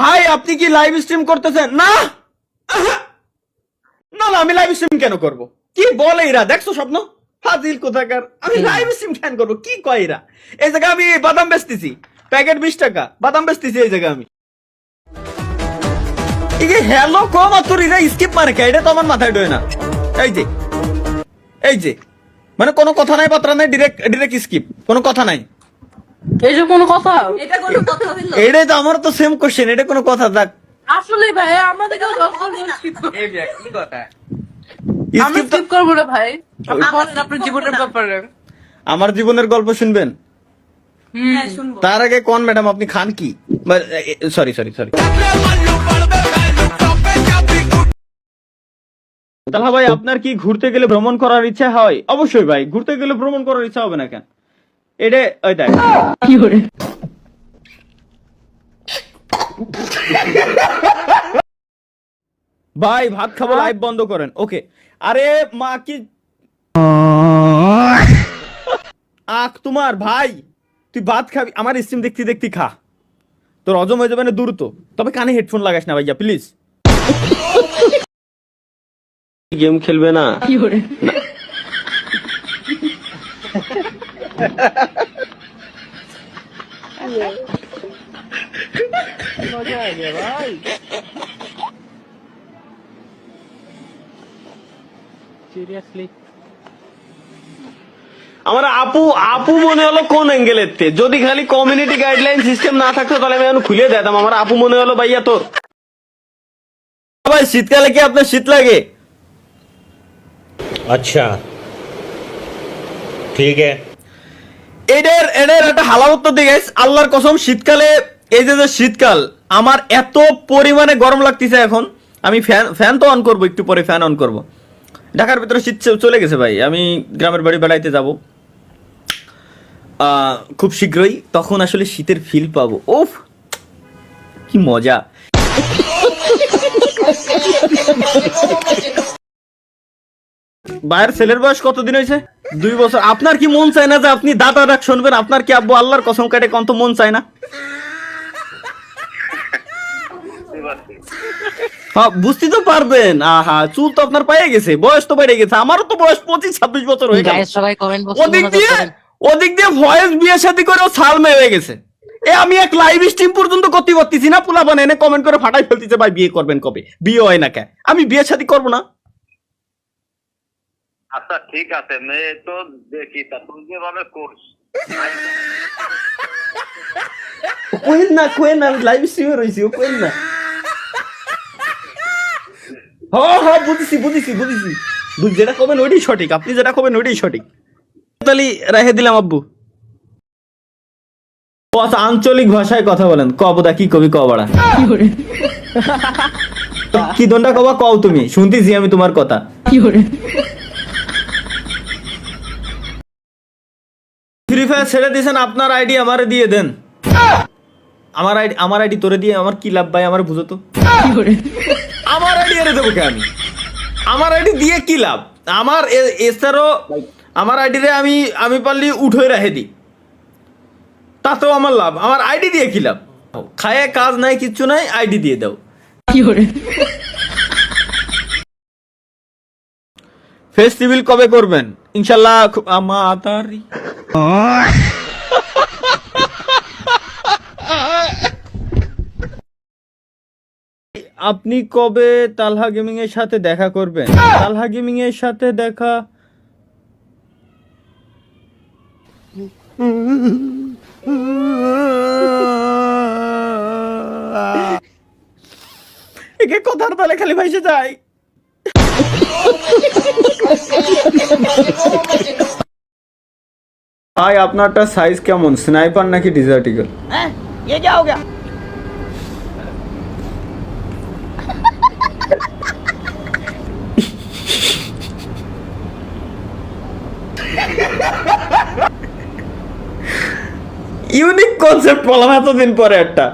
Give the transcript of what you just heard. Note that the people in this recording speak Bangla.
ভাই আপনি কি লাইভ স্ট্রিম করতেছেন? না না না, আমি লাইভ স্ট্রিম কেন করব? কি বলে এরা? দেখছো স্বপ্ন ফাজিল কোথাকার। আমি লাইভ স্ট্রিম কেন করব? কি কয় এরা? এই জায়গায় আমি বাদাম বেচতেছি, প্যাকেট 20 টাকা বাদাম বেচতেছি এই জায়গায় আমি। এই যে হ্যালো কম আর তোর এরা স্কিপ মারে কে? এটা তো আমার মাথায় ঢোয় না। এই যে মানে কোনো কথা নাই, বার্তা নাই, ডিরেক্ট স্কিপ, কোনো কথা নাই। এই যে কোনো কথা, এটা কোনো কথা হইলো? এটাই তো আমার তো সেম কোশ্চেন, এটা কোনো কথা? দেখ আসলে ভাই আমাদেরকেও স্কিপ করবো। কি কথা? আমি স্কিপ করবো না ভাই। আপনি বলেন আপনার জীবনের ব্যাপারে। আমার জীবনের গল্প শুনবেন? হ্যাঁ শুনবো। তার আগে কোন ম্যাডাম আপনি খান কি? সরি তাহলে ভাই আপনার কি ঘুরতে গেলে ভ্রমণ করার ইচ্ছা হয়? অবশ্যই ভাই, ঘুরতে গেলে ভ্রমণ করার ইচ্ছা হবে না কেন? এটা ওই দেখ কি করে ভাই ভাত খাবো, লাইভ বন্ধ করেন। ওকে। আরে মা কি আখ তোমার ভাই, তুই ভাত খাবি? আমার স্ট্রিম দেখতে দেখতে খা, তোর হজম হয়ে যাবে না দ্রুত। তবে কানে হেডফোন লাগাস না ভাইয়া প্লিজ। গেম খেলবে না? কি করে আমার আপু মনে হলো কোন অ্যাঙ্গেলের তে? যদি খালি কমিউনিটি গাইডলাইন সিস্টেম না থাকতো তাহলে আমি এখন খুলে দিতাম। আমার আপু মনে হলো ভাইয়া তোর। ভাই শীতকালে কি আপনার শীত লাগে? अच्छा ठीक है। এদের একটা হালাত তো দেখাইস আল্লাহর কসম। শীতকালে এই যে শীতকাল, আমার এত পরিমাণে গরম লাগতেছে এখন। আমি ফ্যান তো অন করবো, একটু পরে ফ্যান অন করব। ঢাকার ভিতরে শীত চলে গেছে ভাই, আমি গ্রামের বাড়ি বেড়াইতে যাব খুব শীঘ্রই। তখন আসলে শীতের ফিল পাবো। ওফ কি মজা। ভাইয়ের ছেলের বয়স কতদিন হয়েছে? 2 বছর। আপনার কি মন চায় না যে আপনি দাদা ডাক শুনবেন? আপনার কি আব্বু আল্লাহর কসম কাটে কত মন চায় না? হ্যাঁ বুঝতে তো পারবেন। আহা চুল তো আপনার পায়ে গেছে, বয়স তো বেড়ে গেছে। আমারও তো বয়স 25-26 বছর হয়ে গেছে। সবাই কমেন্ট ওদিক দিয়ে ভয়েস বিয়ে শাদী করে সাল মেয়ে গেছে। আমি এক লাইভ স্ট্রিম পর্যন্ত করতে পারতেছি না, পোলা বানে এনে কমেন্ট করে ফাটাই ফেলতেছে ভাই বিয়ে করবেন কবে? বিয়ে হয় না কে? আমি বিয়ে শাদী করবো না। আচ্ছা ঠিক আছে, মেয়ে তো দেখি তা তুমি যেভাবে কোর্স কোয়েন না, আমি লাইভ স্ট্রিমে রয়েছি, ও কোয়েন না। হ্যাঁ বুঝেছি যেটা কবেন ওইটাই সঠিক, আপনি যেটা কবেন ওইটাই সঠিক। তাহলে রেখে দিলাম আব্বু। আচ্ছা আঞ্চলিক ভাষায় কথা বলেন। কবদা কি কবি কবাড়া কি করে কি দন্ডা কবা কও তুমি, শুনতেছি আমি তোমার কথা। কি করে ফ্রি ফায়ার ছেড়ে দিয়েছেন, আপনার আইডি আমারে দিয়ে দেন। আমার আইডি তোরে দিয়ে আমার কি লাভ ভাই? আমার বুঝো তো। কি করে আমার আইডি এনে দেবো কে আমি? আমার আইডি দিয়ে কি লাভ? আমার এছাড়াও আমার আইডি রে আমি পারলি উঠে রেখে দিই, তাতেও আমার লাভ। আমার আইডি দিয়ে কি লাভ? খায় কাজ নাই, কিচ্ছু নাই, আইডি দিয়ে দাও। কি করে ফেস্টিভ্যাল কবে করবেন? ইনশাল্লাহ আমাতারি। আপনি কবে তালহা গেমিং এর সাথে দেখা করবেন? তালহা গেমিং এর সাথে দেখা একে কথার তালে খালি ভাইসে যায়। ভাই আপনারটা সাইজ কেমন, স্নাইপার নাকি ডিজার্ট ইগল? ये क्या हो गया ইউনিক কনসেপ্ট বললাম এতদিন পরে একটা।